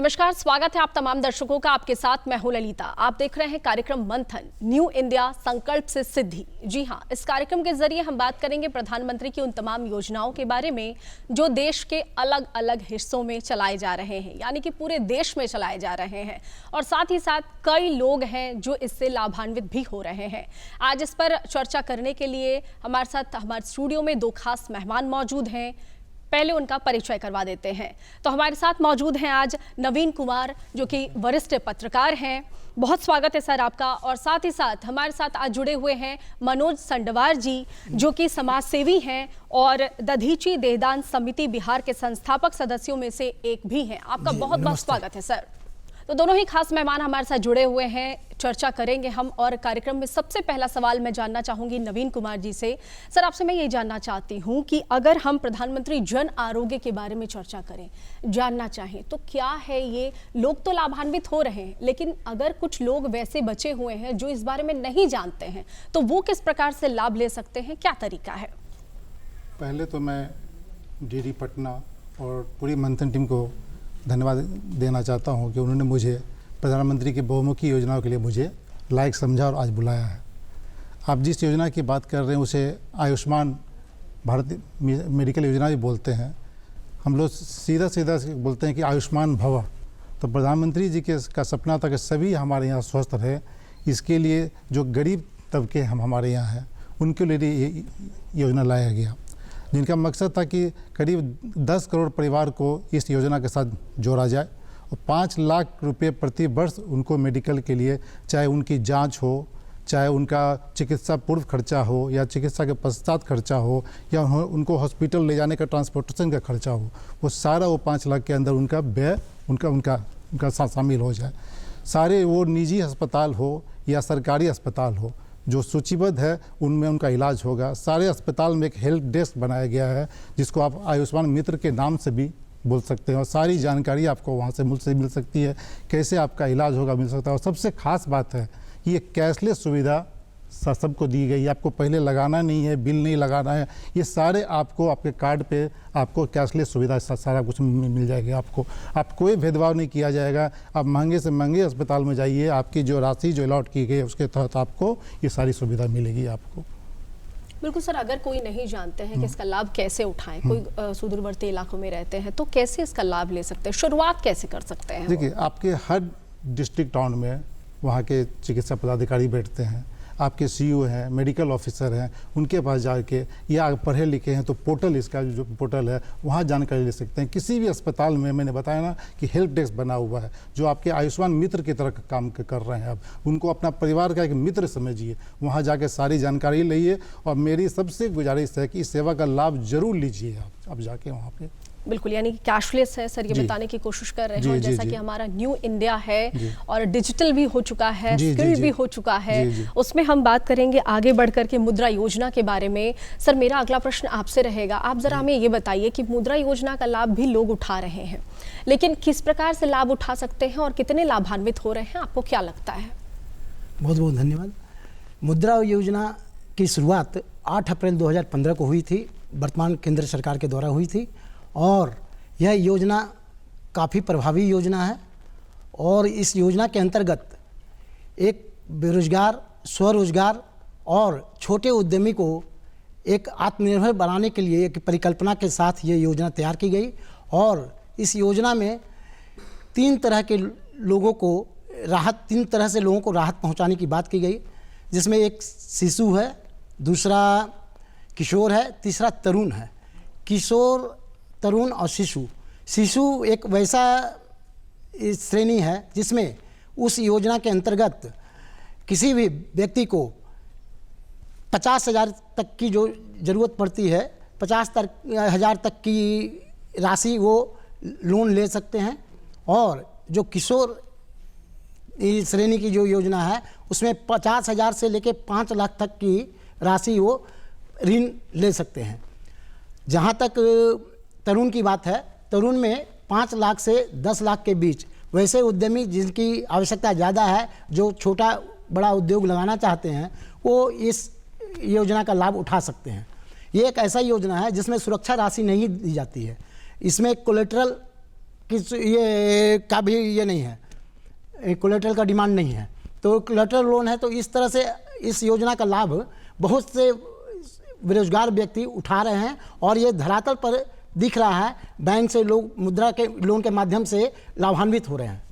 नमस्कार, स्वागत है आप तमाम दर्शकों का। आपके साथ मैं हूं ललिता। आप देख रहे हैं कार्यक्रम मंथन, न्यू इंडिया संकल्प से सिद्धि। जी हां, इस कार्यक्रम के जरिए हम बात करेंगे प्रधानमंत्री की उन तमाम योजनाओं के बारे में जो देश के अलग अलग हिस्सों में चलाए जा रहे हैं, यानी कि पूरे देश में चलाए जा रहे हैं। और साथ ही साथ कई लोग हैं जो इससे लाभान्वित भी हो रहे हैं। आज इस पर चर्चा करने के लिए हमारे साथ हमारे स्टूडियो में दो खास मेहमान मौजूद हैं। पहले उनका परिचय करवा देते हैं। तो हमारे साथ मौजूद हैं आज नवीन कुमार, जो कि वरिष्ठ पत्रकार हैं। बहुत स्वागत है सर आपका। और साथ ही साथ हमारे साथ आज जुड़े हुए हैं मनोज संडवार जी, जो कि समाज सेवी हैं और दधीची देहदान समिति बिहार के संस्थापक सदस्यों में से एक भी हैं। आपका बहुत बहुत स्वागत है सर। तो दोनों ही खास मेहमान हमारे साथ जुड़े हुए हैं, चर्चा करेंगे हम। और कार्यक्रम में सबसे पहला सवाल मैं जानना चाहूंगी नवीन कुमार जी से। सर, आपसे मैं ये जानना चाहती हूं कि अगर हम प्रधानमंत्री जन आरोग्य के बारे में चर्चा करें, जानना चाहें तो क्या है ये? लोग तो लाभान्वित हो रहे हैं, लेकिन अगर कुछ लोग वैसे बचे हुए हैं जो इस बारे में नहीं जानते हैं, तो वो किस प्रकार से लाभ ले सकते हैं? क्या तरीका है? पहले तो मैं डीडी पटना और पूरी मंथन टीम को धन्यवाद देना चाहता हूं कि उन्होंने मुझे प्रधानमंत्री की बहुमुखी योजनाओं के लिए मुझे लायक समझा और आज बुलाया है। आप जिस योजना की बात कर रहे हैं उसे आयुष्मान भारत मेडिकल योजना भी बोलते हैं। हम लोग सीधा सीधा बोलते हैं कि आयुष्मान भव। तो प्रधानमंत्री जी के का सपना था कि सभी हमारे यहाँ स्वस्थ रहे। इसके लिए जो गरीब तबके हम हमारे यहाँ हैं उनके लिए ये योजना लाया गया, जिनका मकसद था कि करीब 10 करोड़ परिवार को इस योजना के साथ जोड़ा जाए और 5 लाख रुपए प्रति वर्ष उनको मेडिकल के लिए, चाहे उनकी जांच हो, चाहे उनका चिकित्सा पूर्व खर्चा हो या चिकित्सा के पश्चात खर्चा हो या उनको हॉस्पिटल ले जाने का ट्रांसपोर्टेशन का खर्चा हो, वो सारा वो 5 लाख के अंदर उनका व्यय उनका शामिल हो जाए। सारे वो निजी अस्पताल हो या सरकारी अस्पताल हो जो सूचीबद्ध है उनमें उनका इलाज होगा। सारे अस्पताल में एक हेल्प डेस्क बनाया गया है जिसको आप आयुष्मान मित्र के नाम से भी बोल सकते हैं और सारी जानकारी आपको वहाँ से मिल सकती है, कैसे आपका इलाज होगा मिल सकता है। और सबसे खास बात है कि ये कैशलेस सुविधा सबको दी गई है। आपको पहले लगाना नहीं है, बिल नहीं लगाना है, ये सारे आपको आपके कार्ड पे आपको कैशलेस सुविधा सारा कुछ मिल जाएगा। आप कोई भेदभाव नहीं किया जाएगा। आप महंगे से महंगे अस्पताल में जाइए, आपकी जो राशि जो अलॉट की गई है उसके तहत आपको ये सारी सुविधा मिलेगी आपको। बिल्कुल सर, अगर कोई नहीं जानते हैं कि इसका लाभ कैसे उठाएं, कोई सुदूरवर्ती इलाकों में रहते हैं, तो कैसे इसका लाभ ले सकते हैं? शुरुआत कैसे कर सकते हैं? देखिए, आपके हर डिस्ट्रिक्ट टाउन में वहाँ के चिकित्सा पदाधिकारी बैठते हैं, आपके सीईओ हैं, मेडिकल ऑफिसर हैं, उनके पास जाके, या पढ़े लिखे हैं तो पोर्टल, इसका जो पोर्टल है वहाँ जानकारी ले सकते हैं। किसी भी अस्पताल में मैंने बताया ना कि हेल्प डेस्क बना हुआ है जो आपके आयुष्मान मित्र की तरह काम कर रहे हैं। आप उनको अपना परिवार का एक मित्र समझिए, वहाँ जाके सारी जानकारी लीजिए। और मेरी सबसे गुजारिश है कि इस सेवा का लाभ जरूर लीजिए आप जाके वहाँ पे। बिल्कुल, यानी कि कैशलेस है सर, ये बताने की कोशिश कर रहे हैं। और जैसा कि हमारा न्यू इंडिया है और डिजिटल भी हो चुका है, स्किल भी हो चुका है, उसमें हम बात करेंगे आगे बढ़कर के मुद्रा योजना के बारे में। सर, मेरा अगला प्रश्न आपसे रहेगा। आप जरा हमें ये बताइए कि मुद्रा योजना का लाभ भी लोग उठा रहे हैं, लेकिन किस प्रकार से लाभ उठा सकते हैं और कितने लाभान्वित हो रहे हैं, आपको क्या लगता है? बहुत बहुत धन्यवाद। मुद्रा योजना की शुरुआत 8 अप्रैल 2015 को हुई थी, वर्तमान केंद्र सरकार के द्वारा हुई थी। और यह योजना काफ़ी प्रभावी योजना है। और इस योजना के अंतर्गत एक बेरोजगार, स्वरोजगार और छोटे उद्यमी को एक आत्मनिर्भर बनाने के लिए एक परिकल्पना के साथ ये योजना तैयार की गई। और इस योजना में 3 तरह के लोगों को राहत, 3 तरह से लोगों को राहत पहुंचाने की बात की गई, जिसमें एक शिशु है, दूसरा किशोर है, तीसरा तरुण है। किशोर, तरुण और शिशु एक वैसा श्रेणी है जिसमें उस योजना के अंतर्गत किसी भी व्यक्ति को 50,000 तक की जो ज़रूरत पड़ती है, 50,000 तक की राशि वो लोन ले सकते हैं। और जो किशोर श्रेणी की जो योजना है उसमें 50,000 से लेकर 5 लाख तक की राशि वो ऋण ले सकते हैं। जहाँ तक तरुण की बात है, तरुण में 5 लाख से 10 लाख के बीच वैसे उद्यमी जिनकी आवश्यकता ज़्यादा है, जो छोटा बड़ा उद्योग लगाना चाहते हैं, वो इस योजना का लाभ उठा सकते हैं। ये एक ऐसा योजना है जिसमें सुरक्षा राशि नहीं दी जाती है। इसमें कोलेटरल किस ये का भी ये नहीं है, कोलेटरल का डिमांड नहीं है, तो कोलेटरल लोन है। तो इस तरह से इस योजना का लाभ बहुत से बेरोजगार व्यक्ति उठा रहे हैं और ये धरातल पर दिख रहा है। बैंक से लोग मुद्रा के लोन के माध्यम से लाभान्वित हो रहे हैं।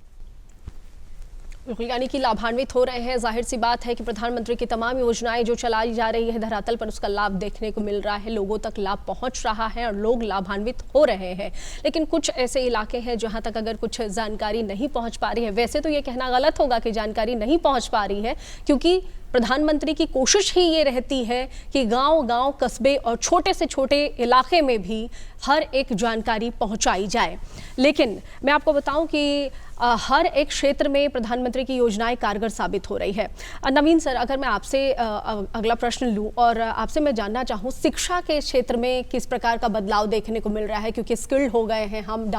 बिल्कुल, यानी कि लाभान्वित हो रहे हैं। जाहिर सी बात है कि प्रधानमंत्री की तमाम योजनाएं जो चलाई जा रही है धरातल पर, उसका लाभ देखने को मिल रहा है, लोगों तक लाभ पहुंच रहा है और लोग लाभान्वित हो रहे हैं। लेकिन कुछ ऐसे इलाके हैं जहां तक अगर कुछ जानकारी नहीं पहुंच पा रही है, वैसे तो ये कहना गलत होगा कि जानकारी नहीं पहुंच पा रही है, क्योंकि प्रधानमंत्री की कोशिश ही ये रहती है कि गांव-गांव, कस्बे और छोटे से छोटे इलाके में भी हर एक जानकारी पहुंचाई जाए। लेकिन मैं आपको बताऊं कि हर एक क्षेत्र में प्रधानमंत्री की योजनाएं कारगर साबित हो रही है। नवीन सर, अगर मैं आपसे अगला प्रश्न लूं और आपसे मैं जानना चाहूं, शिक्षा के क्षेत्र में किस प्रकार का बदलाव देखने को मिल रहा है, क्योंकि स्किल्ड हो गए हैं हम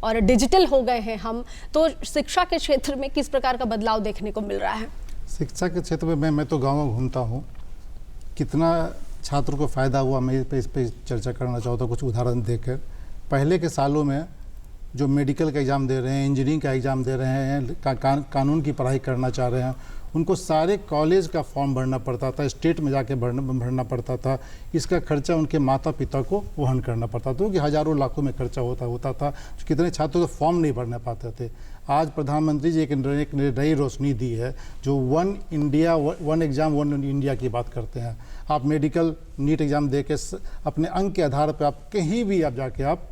और डिजिटल हो गए हैं हम, तो शिक्षा के क्षेत्र में किस प्रकार का बदलाव देखने को मिल रहा है? शिक्षा के क्षेत्र में मैं तो गाँव घूमता हूँ, कितना छात्रों को फ़ायदा हुआ मैं इस पर चर्चा करना चाहता हूँ कुछ उदाहरण देकर। पहले के सालों में जो मेडिकल का एग्ज़ाम दे रहे हैं, इंजीनियरिंग का एग्ज़ाम दे रहे हैं, कानून की पढ़ाई करना चाह रहे हैं, उनको सारे कॉलेज का फॉर्म भरना पड़ता था, स्टेट में जाके भरना पड़ता था। इसका खर्चा उनके माता पिता को वहन करना पड़ता था, क्योंकि हज़ारों लाखों में खर्चा होता था। कितने छात्र तो फॉर्म नहीं भरने पाते थे। आज प्रधानमंत्री जी एक नई रोशनी दी है, जो one India one exam one India की बात करते हैं। आप मेडिकल नीट एग्ज़ाम दे के अपने अंक के आधार पर आप कहीं भी आप जाके आप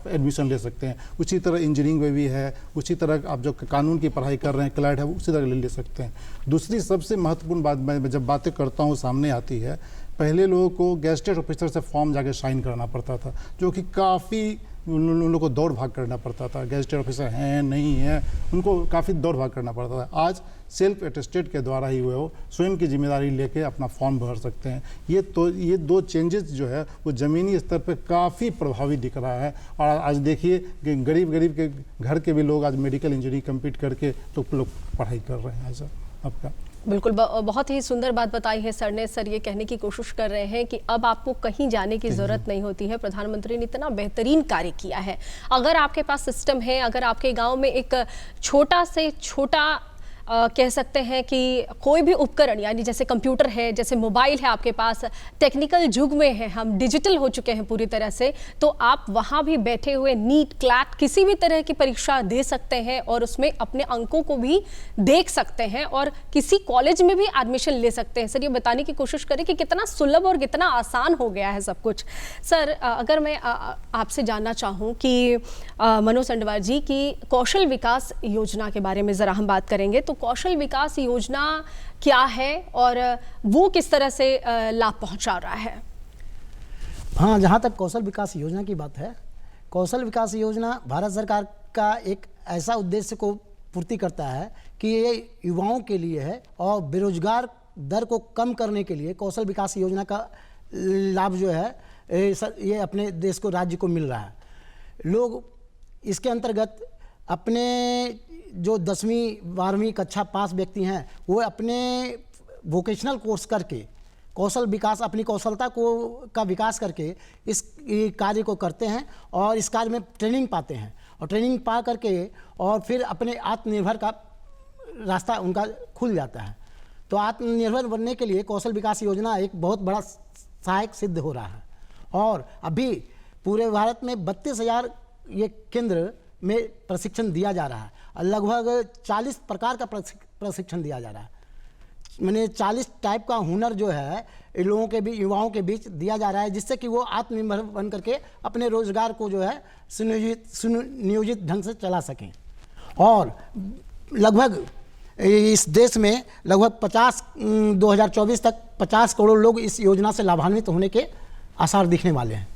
एडमिशन ले सकते हैं। उसी तरह इंजीनियरिंग में भी है, उसी तरह आप जो कानून की पढ़ाई कर रहे हैं, क्लर्क है, उसी तरह ले सकते हैं। दूसरी सबसे महत्वपूर्ण बात मैं जब बातें करता हूँ सामने आती है, पहले लोगों को गेजेटेड ऑफिसर से फॉर्म जाके साइन कराना पड़ता था, जो कि काफ़ी उन लोगों को दौड़ भाग करना पड़ता था। गेजेटेड ऑफिसर हैं नहीं है, उनको काफ़ी दौड़ भाग करना पड़ता था। आज सेल्फ अटेस्टेड के द्वारा ही वो स्वयं की जिम्मेदारी लेके अपना फॉर्म भर सकते हैं। ये दो चेंजेस जो है वो ज़मीनी स्तर पे काफ़ी प्रभावी दिख रहा है। और आज देखिए कि गरीब के घर के भी लोग आज मेडिकल इंजीनियरिंग कम्पीट करके तो लोग पढ़ाई कर रहे हैं। ऐसा आपका बिल्कुल बहुत ही सुंदर बात बताई है सर ने। सर ये कहने की कोशिश कर रहे हैं कि अब आपको कहीं जाने की ज़रूरत नहीं होती है। प्रधानमंत्री ने इतना बेहतरीन कार्य किया है। अगर आपके पास सिस्टम है, अगर आपके गांव में एक छोटा से छोटा कह सकते हैं कि कोई भी उपकरण, यानी जैसे कंप्यूटर है, जैसे मोबाइल है आपके पास, टेक्निकल युग में है हम, डिजिटल हो चुके हैं पूरी तरह से, तो आप वहाँ भी बैठे हुए नीट, क्लैट, किसी भी तरह की परीक्षा दे सकते हैं और उसमें अपने अंकों को भी देख सकते हैं और किसी कॉलेज में भी एडमिशन ले सकते हैं। सर ये बताने की कोशिश करें कि कितना सुलभ और कितना आसान हो गया है सब कुछ। सर अगर मैं आपसे जानना चाहूँ कि मनोज संडवार जी की कौशल विकास योजना के बारे में ज़रा हम बात करेंगे, तो कौशल विकास योजना क्या है और वो किस तरह से लाभ पहुंचा रहा है? हाँ, जहाँ तक कौशल विकास योजना की बात है, कौशल विकास योजना भारत सरकार का एक ऐसा उद्देश्य को पूर्ति करता है कि ये युवाओं के लिए है और बेरोजगार दर को कम करने के लिए कौशल विकास योजना का लाभ जो है ये अपने देश को, राज्य को मिल रहा है। लोग इसके अंतर्गत अपने जो 10वीं 12वीं कक्षा पास व्यक्ति हैं वो अपने वोकेशनल कोर्स करके कौशल विकास, अपनी कौशलता का विकास करके इस कार्य को करते हैं और इस कार्य में ट्रेनिंग पाते हैं और ट्रेनिंग पा करके और फिर अपने आत्मनिर्भर का रास्ता उनका खुल जाता है। तो आत्मनिर्भर बनने के लिए कौशल विकास योजना एक बहुत बड़ा सहायक सिद्ध हो रहा है। और अभी पूरे भारत में 32,000 ये केंद्र में प्रशिक्षण दिया जा रहा है और लगभग 40 प्रकार का प्रशिक्षण दिया जा रहा है। मैंने 40 टाइप का हुनर जो है इन लोगों के भी, युवाओं के बीच दिया जा रहा है, जिससे कि वो आत्मनिर्भर बन करके अपने रोजगार को जो है सुनियोजित ढंग से चला सकें। और लगभग इस देश में लगभग 2024 तक 50 करोड़ लोग इस योजना से लाभान्वित होने के आसार दिखने वाले हैं।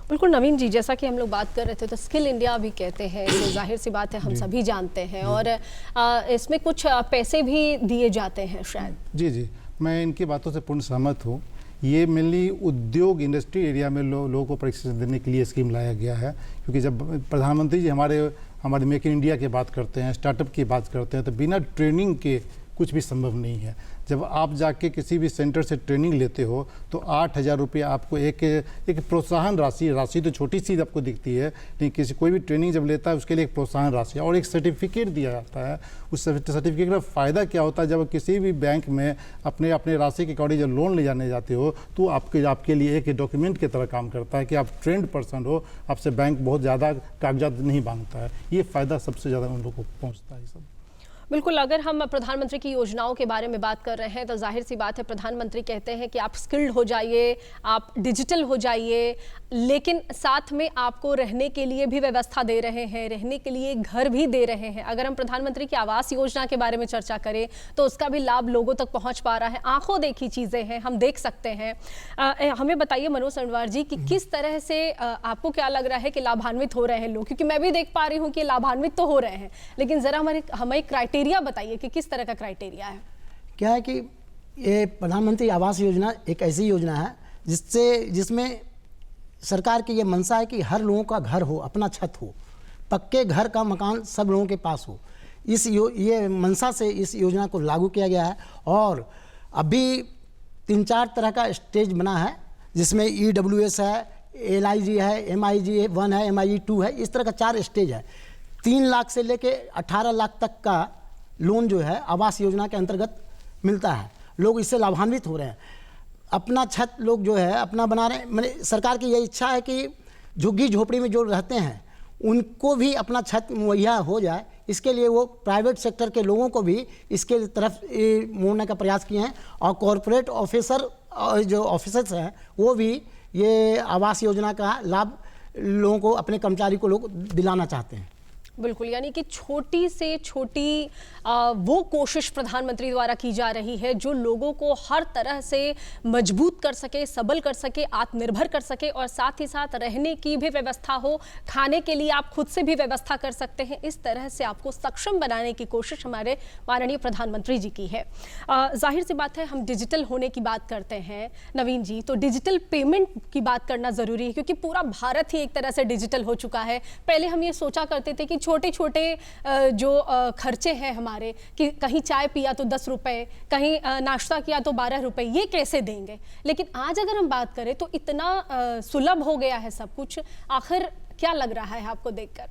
बिल्कुल नवीन जी, जैसा कि हम लोग बात कर रहे थे तो स्किल इंडिया भी कहते हैं, तो जाहिर सी बात है हम सभी जानते हैं और इसमें कुछ पैसे भी दिए जाते हैं शायद। जी, मैं इनकी बातों से पूर्ण सहमत हूँ। ये मेनली उद्योग इंडस्ट्री एरिया में लोगों को प्रशिक्षण देने के लिए स्कीम लाया गया है, क्योंकि जब प्रधानमंत्री जी हमारे मेक इन इंडिया की बात करते हैं, स्टार्टअप की बात करते हैं, तो बिना ट्रेनिंग के कुछ भी संभव नहीं है। जब आप जाके किसी भी सेंटर से ट्रेनिंग लेते हो तो 8,000 रुपये आपको एक प्रोत्साहन राशि तो छोटी सी आपको दिखती है, लेकिन कोई भी ट्रेनिंग जब लेता है उसके लिए एक प्रोत्साहन राशि और एक सर्टिफिकेट दिया जाता है। उस सर्टिफिकेट का फ़ायदा क्या होता है, जब किसी भी बैंक में अपने राशि के अकॉर्डिंग जब लोन ले जाने जाते हो तो आपके लिए एक डॉक्यूमेंट की तरह काम करता है कि आप ट्रेंड पर्सन हो, आपसे बैंक बहुत ज़्यादा कागजात नहीं मांगता है। ये फ़ायदा सबसे ज़्यादा उन लोगों को पहुँचता है। सब बिल्कुल, अगर हम प्रधानमंत्री की योजनाओं के बारे में बात कर रहे हैं तो जाहिर सी बात है, प्रधानमंत्री कहते हैं कि आप स्किल्ड हो जाइए, आप डिजिटल हो जाइए, लेकिन साथ में आपको रहने के लिए भी व्यवस्था दे रहे हैं, रहने के लिए घर भी दे रहे हैं। अगर हम प्रधानमंत्री की आवास योजना के बारे में चर्चा करें तो उसका भी लाभ लोगों तक पहुंच पा रहा है। आंखों देखी चीज़ें हैं, हम देख सकते हैं। हमें बताइए मनोज संडवार जी कि किस तरह से आपको क्या लग रहा है कि लाभान्वित हो रहे हैं लोग, क्योंकि मैं भी देख पा रही हूँ कि लाभान्वित तो हो रहे हैं, लेकिन ज़रा हमें क्राइटेरिया बताइए कि किस तरह का क्राइटेरिया है। क्या है कि ये प्रधानमंत्री आवास योजना एक ऐसी योजना है जिसमें सरकार की ये मंशा है कि हर लोगों का घर हो, अपना छत हो, पक्के घर का मकान सब लोगों के पास हो। ये मंशा से इस योजना को लागू किया गया है और अभी 3-4 तरह का स्टेज बना है, जिसमें EWS है, LIG है, MIG 1 है, MIG 2 है, इस तरह का 4 स्टेज है। 3 लाख से लेके 18 लाख तक का लोन जो है आवास योजना के अंतर्गत मिलता है। लोग इससे लाभान्वित हो रहे हैं। अपना छत लोग जो है अपना बना रहे हैं। मैंने सरकार की यही इच्छा है कि झुग्गी झोपड़ी में जो रहते हैं उनको भी अपना छत मुहैया हो जाए। इसके लिए वो प्राइवेट सेक्टर के लोगों को भी इसके तरफ मोड़ने का प्रयास किए हैं और कॉरपोरेट ऑफिसर जो ऑफिसर्स हैं वो भी ये आवास योजना का लाभ लोगों को, अपने कर्मचारी को लोग दिलाना चाहते हैं। बिल्कुल, यानी कि छोटी से छोटी वो कोशिश प्रधानमंत्री द्वारा की जा रही है जो लोगों को हर तरह से मजबूत कर सके, सबल कर सके, आत्मनिर्भर कर सके और साथ ही साथ रहने की भी व्यवस्था हो, खाने के लिए आप खुद से भी व्यवस्था कर सकते हैं। इस तरह से आपको सक्षम बनाने की कोशिश हमारे माननीय प्रधानमंत्री जी की है। जाहिर सी बात है, हम डिजिटल होने की बात करते हैं नवीन जी, तो डिजिटल पेमेंट की बात करना ज़रूरी है क्योंकि पूरा भारत ही एक तरह से डिजिटल हो चुका है। पहले हम ये सोचा करते थे कि छोटे छोटे जो खर्चे हैं हमारे, कि कहीं चाय पिया तो 10 रुपए, कहीं नाश्ता किया तो 12 रुपए, ये कैसे देंगे। लेकिन आज अगर हम बात करें तो इतना सुलभ हो गया है सब कुछ। आखिर क्या लग रहा है आपको देखकर?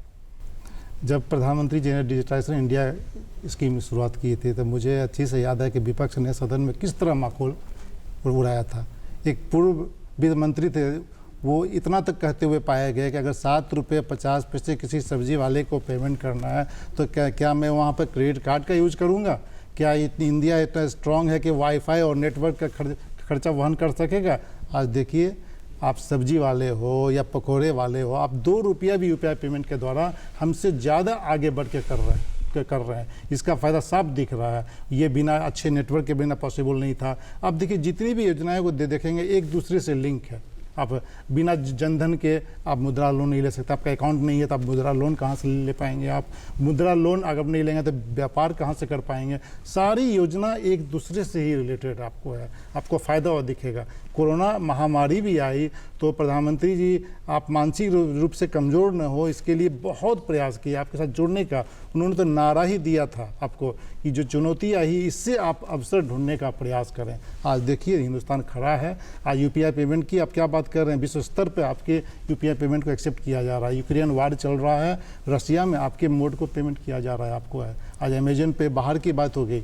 जब प्रधानमंत्री जी ने डिजिटाइजेशन इंडिया स्कीम की शुरुआत की थी तो मुझे अच्छी से याद है कि विपक्ष ने सदन में किस तरह माहौल उड़ाया था। एक पूर्व वित्त मंत्री थे, वो इतना तक कहते हुए पाया गया कि अगर 7 रुपये 50 पैसे किसी सब्जी वाले को पेमेंट करना है तो क्या मैं वहाँ पर क्रेडिट कार्ड का यूज करूँगा? क्या इंडिया इतना स्ट्रांग है कि वाईफाई और नेटवर्क का खर्चा वहन कर सकेगा? आज देखिए, आप सब्जी वाले हो या पकौड़े वाले हो, आप 2 रुपया भी UPI पेमेंट के द्वारा हमसे ज़्यादा आगे बढ़ के कर रहे हैं। इसका फ़ायदा साफ दिख रहा है। ये बिना अच्छे नेटवर्क के बिना पॉसिबल नहीं था। आप देखिए, जितनी भी योजनाएं को देखेंगे एक दूसरे से लिंक है। आप बिना जनधन के आप मुद्रा लोन नहीं ले सकते। आपका अकाउंट नहीं है तो आप मुद्रा लोन कहाँ से ले पाएंगे? आप मुद्रा लोन अगर नहीं लेंगे तो व्यापार कहाँ से कर पाएंगे? सारी योजना एक दूसरे से ही रिलेटेड आपको है, आपको फ़ायदा और दिखेगा। कोरोना महामारी भी आई तो प्रधानमंत्री जी, आप मानसिक रूप से कमज़ोर न हो, इसके लिए बहुत प्रयास किया आपके साथ जुड़ने का। उन्होंने तो नारा ही दिया था आपको कि जो चुनौती आई इससे आप अवसर ढूंढने का प्रयास करें। आज देखिए, हिंदुस्तान खड़ा है। आज UPI पेमेंट की आप क्या बात कर रहे हैं? विश्व स्तर पे आपके UPI पेमेंट को एक्सेप्ट किया जा रहा है। यूक्रेन वार चल रहा है, रसिया में आपके मोड को पेमेंट किया जा रहा है आपको है। आज अमेजन पे बाहर की बात हो गई,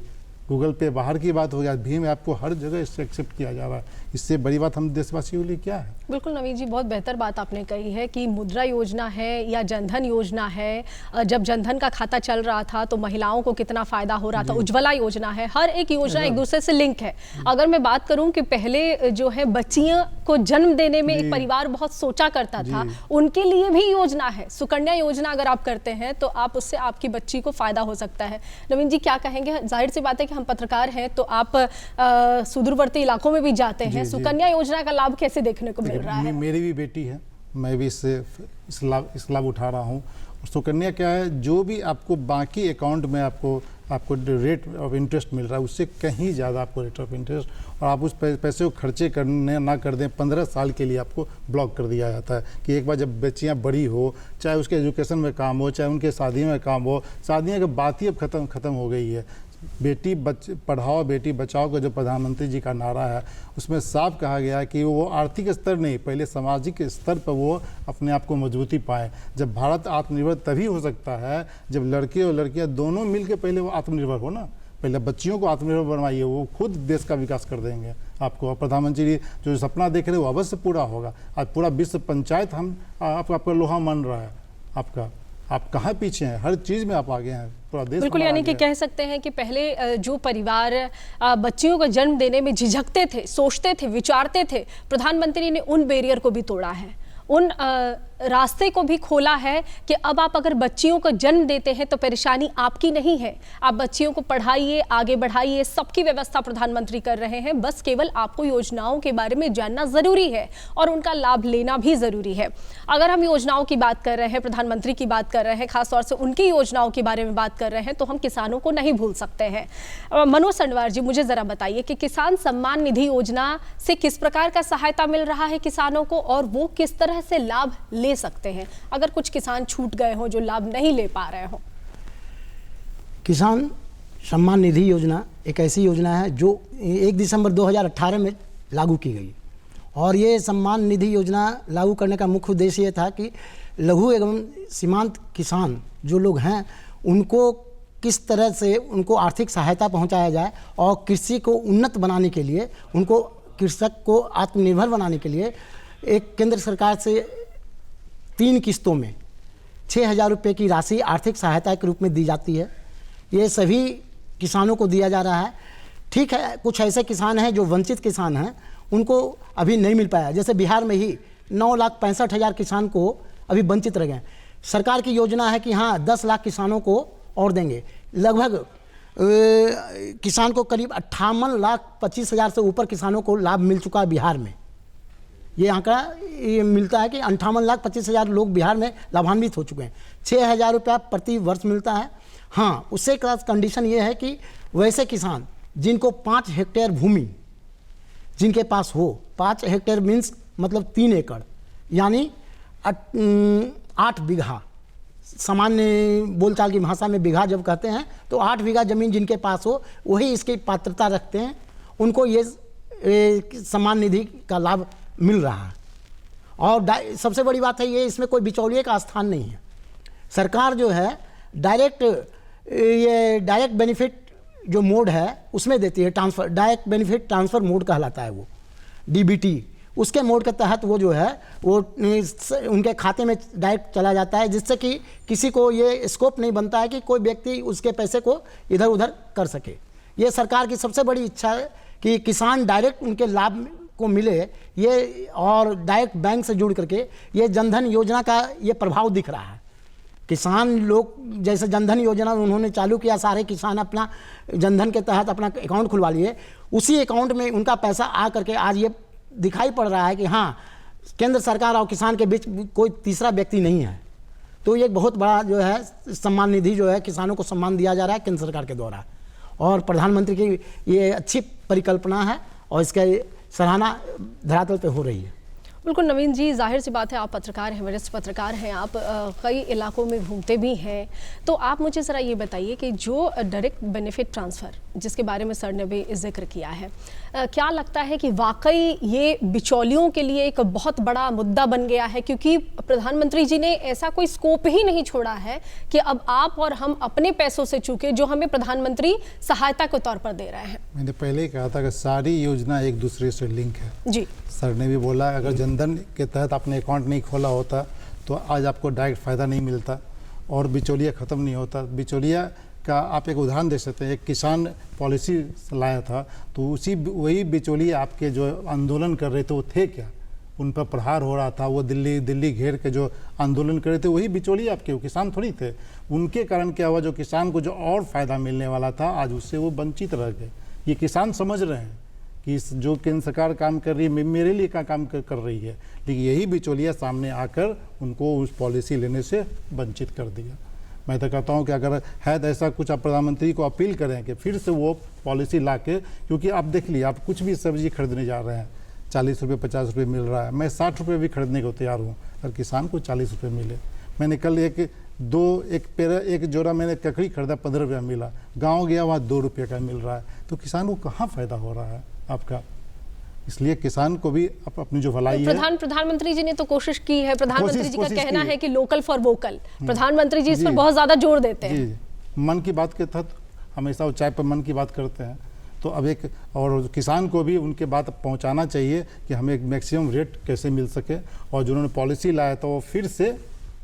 गूगल पे बाहर की बात हो गई, आज भीम ऐप को हर जगह इससे एक्सेप्ट किया जा रहा है। इससे बड़ी बात हम देशवासियों के लिए क्या है? बिल्कुल नवीन जी, बहुत बेहतर बात आपने कही है कि मुद्रा योजना है या जनधन योजना है। जब जनधन का खाता चल रहा था तो महिलाओं को कितना फ़ायदा हो रहा था। उज्ज्वला योजना है, हर एक योजना एक दूसरे से लिंक है। अगर मैं बात करूं कि पहले जो है बच्चियों को जन्म देने में एक परिवार बहुत सोचा करता था, उनके लिए भी योजना है। सुकन्या योजना अगर आप करते हैं तो आप उससे आपकी बच्ची को फ़ायदा हो सकता है। नवीन जी क्या कहेंगे? जाहिर सी बात है कि हम पत्रकार हैं तो आप सुदूरवर्ती इलाकों में भी जाते हैं। सुकन्या योजना का लाभ कैसे देखने को मिल रहा है? मेरी भी बेटी है, मैं भी इस लाभ उठा रहा हूँ। सुकन्या क्या है, जो भी आपको बाकी अकाउंट में आपको रेट ऑफ इंटरेस्ट मिल रहा है उससे कहीं ज़्यादा आपको रेट ऑफ इंटरेस्ट, और आप उस पैसे को खर्चे करने ना कर दें, 15 साल के लिए आपको ब्लॉक कर दिया जाता है कि एक बार जब बच्चियाँ बड़ी हो, चाहे उसके एजुकेशन में काम हो, चाहे उनके शादी में काम हो, शादियों की बात ही अब ख़त्म हो गई है। बेटी पढ़ाओ बेटी बचाओ का जो प्रधानमंत्री जी का नारा है, उसमें साफ कहा गया है कि वो आर्थिक स्तर नहीं, पहले सामाजिक स्तर पर वो अपने आप को मजबूती पाए। जब भारत आत्मनिर्भर तभी हो सकता है जब लड़के और लड़कियां दोनों मिलकर पहले वो आत्मनिर्भर हो ना। पहले बच्चियों को आत्मनिर्भर बनवाइए, वो खुद देश का विकास कर देंगे आपको। और प्रधानमंत्री जो सपना देख रहे हैं वो अवश्य पूरा होगा। आज पूरा विश्व पंचायत हम आपका लोहा मान रहा है आपका। आप कहाँ पीछे हैं, हर चीज़ में आप आगे हैं, पूरा देश। बिल्कुल, यानी कि कह सकते हैं कि पहले जो परिवार बच्चियों को जन्म देने में झिझकते थे, सोचते थे, विचारते थे, प्रधानमंत्री ने उन बैरियर को भी तोड़ा है, उन रास्ते को भी खोला है कि अब आप अगर बच्चियों को जन्म देते हैं तो परेशानी आपकी नहीं है, आप बच्चियों को पढ़ाइए, आगे बढ़ाइए, सबकी व्यवस्था प्रधानमंत्री कर रहे हैं। बस केवल आपको योजनाओं के बारे में जानना ज़रूरी है और उनका लाभ लेना भी ज़रूरी है। अगर हम योजनाओं की बात कर रहे हैं, प्रधानमंत्री की बात कर रहे हैं, खासतौर से उनकी योजनाओं के बारे में बात कर रहे हैं, तो हम किसानों को नहीं भूल सकते हैं। मनोज संडवार जी, मुझे ज़रा बताइए कि किसान सम्मान निधि योजना से किस प्रकार का सहायता मिल रहा है किसानों को और वो किस तरह से लाभ ले सकते हैं, अगर कुछ किसान छूट गए हों जो लाभ नहीं ले पा रहे हों। किसान सम्मान निधि योजना एक ऐसी योजना है जो 1 दिसंबर 2018 में लागू की गई और ये सम्मान निधि योजना लागू करने का मुख्य उद्देश्य ये था कि लघु एवं सीमांत किसान जो लोग हैं उनको किस तरह से उनको आर्थिक सहायता पहुंचाया जाए और कृषि को उन्नत बनाने के लिए, उनको कृषक को आत्मनिर्भर बनाने के लिए एक केंद्र सरकार से 3 किस्तों में 6,000 रुपये की राशि आर्थिक सहायता के रूप में दी जाती है। ये सभी किसानों को दिया जा रहा है। ठीक है, कुछ ऐसे किसान हैं जो वंचित किसान हैं, उनको अभी नहीं मिल पाया। जैसे बिहार में ही 9,65,000 किसान को अभी वंचित रह गए। सरकार की योजना है कि हाँ 10 लाख किसानों को और देंगे। लगभग किसान को करीब 58,25,000 से ऊपर किसानों को लाभ मिल चुका है बिहार में। ये आंकड़ा ये मिलता है कि 58,25,000 लोग बिहार में लाभान्वित हो चुके हैं। 6,000 रुपया प्रति वर्ष मिलता है। हाँ, उससे कंडीशन ये है कि वैसे किसान जिनको 5 हेक्टेयर भूमि जिनके पास हो, 5 हेक्टेयर मीन्स मतलब 3 एकड़, यानी 8 बीघा, सामान्य बोलचाल की भाषा में बीघा जब कहते हैं तो 8 बीघा ज़मीन जिनके पास हो वही इसकी पात्रता रखते हैं, उनको ये सम्मान निधि का लाभ मिल रहा है। और सबसे बड़ी बात है ये, इसमें कोई बिचौलिए का स्थान नहीं है। सरकार जो है डायरेक्ट बेनिफिट जो मोड है उसमें देती है, transfer, direct benefit transfer mode कहलाता है वो, DBT। उसके मोड के तहत वो जो है वो उनके खाते में डायरेक्ट चला जाता है, जिससे कि किसी को ये स्कोप नहीं बनता है कि कोई व्यक्ति उसके पैसे को इधर उधर कर सके। ये सरकार की सबसे बड़ी इच्छा है कि किसान डायरेक्ट उनके लाभ को मिले ये, और डायरेक्ट बैंक से जुड़ करके ये जनधन योजना का ये प्रभाव दिख रहा है। किसान लोग जैसे जनधन योजना उन्होंने चालू किया, सारे किसान अपना जनधन के तहत अपना अकाउंट खुलवा लिए, उसी अकाउंट में उनका पैसा आ करके आज ये दिखाई पड़ रहा है कि हाँ केंद्र सरकार और किसान के बीच कोई तीसरा व्यक्ति नहीं है। तो ये बहुत बड़ा जो है सम्मान निधि जो है किसानों को सम्मान दिया जा रहा है केंद्र सरकार के द्वारा, और प्रधानमंत्री की ये अच्छी परिकल्पना है और इसका सराहना धरातल पे हो रही है। बिल्कुल नवीन जी, जाहिर सी बात है आप पत्रकार हैं, वरिष्ठ पत्रकार हैं, आप कई इलाकों में घूमते भी हैं, तो आप मुझे ज़रा ये बताइए कि जो डायरेक्ट बेनिफिट ट्रांसफ़र जिसके बारे में सर ने भी जिक्र किया है, क्या लगता है कि वाकई ये बिचौलियों के लिए एक बहुत बड़ा मुद्दा बन गया है? क्योंकि प्रधानमंत्री जी ने ऐसा कोई स्कोप ही नहीं छोड़ा है कि अब आप और हम अपने पैसों से चूके जो हमें प्रधानमंत्री सहायता के तौर पर दे रहे हैं। मैंने पहले ही कहा था कि सारी योजना एक दूसरे से लिंक है जी। सर ने भी बोला अगर जनधन के तहत आपने अकाउंट नहीं खोला होता तो आज आपको डायरेक्ट फ़ायदा नहीं मिलता और बिचौलिया ख़त्म नहीं होता। बिचौलिया का आप एक उदाहरण दे सकते हैं। एक किसान पॉलिसी लाया था तो वही बिचौलिया आपके जो आंदोलन कर रहे थे वो थे क्या, उन पर प्रहार हो रहा था, वो दिल्ली घेर के जो आंदोलन कर रहे थे वही बिचौलिया आपके, वो किसान थोड़ी थे। उनके कारण क्या हुआ, जो किसान को जो और फ़ायदा मिलने वाला था आज उससे वो वंचित रह गए। ये किसान समझ रहे हैं कि जो केंद्र सरकार काम कर रही है मेरे लिए क्या काम कर रही है, लेकिन यही बिचौलिया सामने आकर उनको उस पॉलिसी लेने से वंचित कर दिया। मैं तो कहता हूँ कि अगर है तो ऐसा कुछ आप प्रधानमंत्री को अपील करें कि फिर से वो पॉलिसी ला के, क्योंकि आप देख लीजिए आप कुछ भी सब्जी खरीदने जा रहे हैं 40 रुपये 50 रुपये मिल रहा है, मैं 60 रुपये भी खरीदने को तैयार हूँ अगर किसान को 40 रुपये मिले। मैंने कल एक एक जोड़ा मैंने ककड़ी खरीदा 15 रुपया मिला, गांव गया वहाँ 2 रुपये का मिल रहा है, तो किसान को कहाँ फ़ायदा हो रहा है आपका। इसलिए किसान को भी अपनी जो भलाई है, प्रधानमंत्री जी ने तो कोशिश की है। प्रधानमंत्री जी का कहना है कि लोकल फॉर वोकल, प्रधानमंत्री जी इस पर बहुत ज़्यादा जोर देते हैं। जी, मन की बात के तहत हमेशा वो चाय पर मन की बात करते हैं। तो अब और किसान को भी उनके बात पहुंचाना चाहिए कि हमें एक मैक्सिमम रेट कैसे मिल सके, और जिन्होंने पॉलिसी लाया था वो फिर से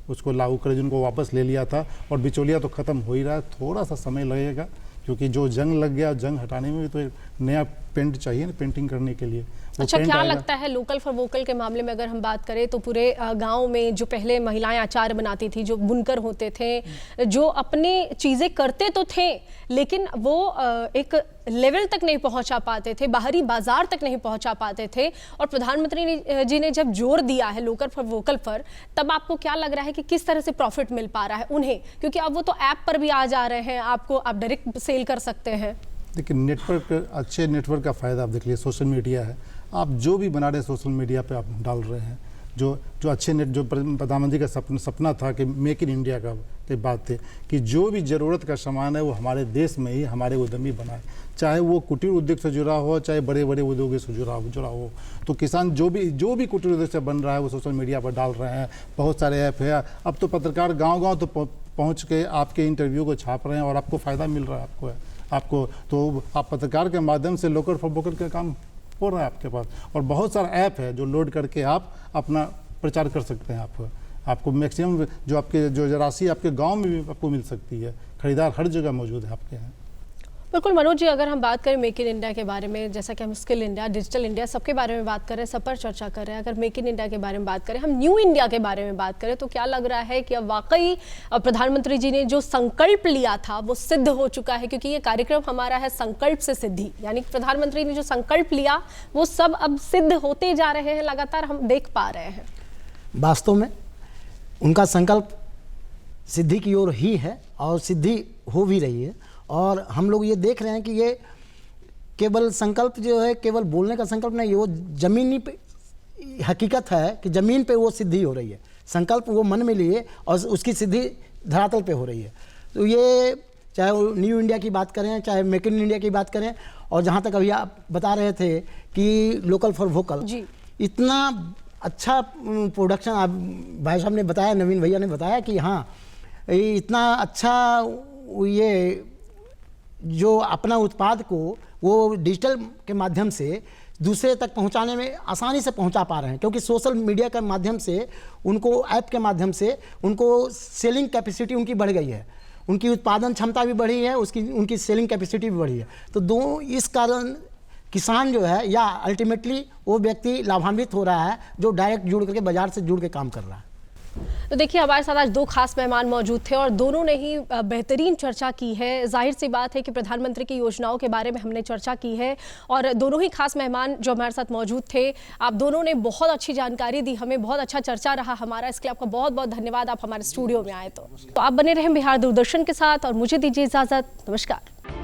उसको लागू करे, जिनको वापस ले लिया था। और बिचौलिया तो ख़त्म हो ही रहा है, थोड़ा सा समय लगेगा, क्योंकि जो जंग लग गया, जंग हटाने में भी तो एक नया पेंट चाहिए ना, पेंटिंग करने के लिए। अच्छा, क्या लगता है लोकल फॉर वोकल के मामले में अगर हम बात करें तो पूरे गांव में जो पहले महिलाएं अचार बनाती थी, जो बुनकर होते थे, जो अपनी चीज़ें करते तो थे लेकिन वो एक लेवल तक नहीं पहुंचा पाते थे, बाहरी बाजार तक नहीं पहुंचा पाते थे, और प्रधानमंत्री जी ने जब जोर दिया है लोकल फॉर वोकल पर, तब आपको क्या लग रहा है कि किस तरह से प्रॉफिट मिल पा रहा है उन्हें, क्योंकि अब वो तो ऐप पर भी आ जा रहे हैं, आप डायरेक्ट सेल कर सकते हैं। देखिए, नेटवर्क, अच्छे नेटवर्क का फ़ायदा आप देख लीजिए, सोशल मीडिया है, आप जो भी बना रहे हैं सोशल मीडिया पे आप डाल रहे हैं। जो अच्छे जो प्रधानमंत्री का सपना था कि मेक इन इंडिया की बात थी कि जो भी ज़रूरत का सामान है वो हमारे देश में ही हमारे उद्यमी बनाए, चाहे वो कुटीर उद्योग से जुड़ा हो, चाहे बड़े बड़े उद्योगों से जुड़ा हो। तो किसान जो भी कुटीर उद्योग से बन रहा है वो सोशल मीडिया पर डाल रहे हैं। बहुत सारे ऐप है, अब तो पत्रकार गाँव तो पहुँच के आपके इंटरव्यू को छाप रहे हैं और आपको फ़ायदा मिल रहा है आपको। तो आप पत्रकार के माध्यम से लोकल फॉर वोकल का काम हो रहा है आपके पास, और बहुत सारा ऐप है जो लोड करके आप अपना प्रचार कर सकते हैं। आपको मैक्सिमम जो राशि आपके गांव में भी आपको मिल सकती है, खरीदार हर जगह मौजूद है आपके यहाँ। बिल्कुल मनोज जी, अगर हम बात करें मेक इन इंडिया के बारे में, जैसा कि हम स्किल इंडिया, डिजिटल इंडिया सबके बारे में बात कर रहे हैं, सब पर चर्चा कर रहे हैं, अगर मेक इन इंडिया के बारे में बात करें, हम न्यू इंडिया के बारे में बात करें, तो क्या लग रहा है कि अब वाकई प्रधानमंत्री जी ने जो संकल्प लिया था वो सिद्ध हो चुका है? क्योंकि ये कार्यक्रम हमारा है संकल्प से सिद्धि, यानी प्रधानमंत्री ने जो संकल्प लिया वो सब अब सिद्ध होते जा रहे हैं, लगातार हम देख पा रहे हैं। वास्तव में उनका संकल्प सिद्धि की ओर ही है और सिद्धि हो भी रही है, और हम लोग ये देख रहे हैं कि ये केवल संकल्प जो है, केवल बोलने का संकल्प नहीं, वो ज़मीनी पे हकीकत है कि ज़मीन पे वो सिद्धि हो रही है। संकल्प वो मन में लिए और उसकी सिद्धि धरातल पे हो रही है। तो ये चाहे वो न्यू इंडिया की बात करें, चाहे मेक इन इंडिया की बात करें, और जहाँ तक अभी आप बता रहे थे कि लोकल फॉर वोकल, इतना अच्छा प्रोडक्शन आप भाई साहब ने बताया, नवीन भैया ने बताया कि हाँ, इतना अच्छा ये जो अपना उत्पाद को वो डिजिटल के माध्यम से दूसरे तक पहुंचाने में आसानी से पहुंचा पा रहे हैं, क्योंकि सोशल मीडिया के माध्यम से उनको, ऐप के माध्यम से उनको सेलिंग कैपेसिटी उनकी बढ़ गई है, उनकी उत्पादन क्षमता भी बढ़ी है, उनकी सेलिंग कैपेसिटी भी बढ़ी है। तो इस कारण किसान जो है, या अल्टीमेटली वो व्यक्ति लाभान्वित हो रहा है जो डायरेक्ट जुड़ करके बाजार से जुड़ के काम कर रहा है। तो देखिए, हमारे साथ आज 2 खास मेहमान मौजूद थे और दोनों ने ही बेहतरीन चर्चा की है। जाहिर सी बात है कि प्रधानमंत्री की योजनाओं के बारे में हमने चर्चा की है, और दोनों ही खास मेहमान जो हमारे साथ मौजूद थे, आप दोनों ने बहुत अच्छी जानकारी दी हमें, बहुत अच्छा चर्चा रहा हमारा, इसके लिए आपका बहुत बहुत धन्यवाद, आप हमारे स्टूडियो में आए। तो आप बने रहें बिहार दूरदर्शन के साथ और मुझे दीजिए इजाज़त। नमस्कार।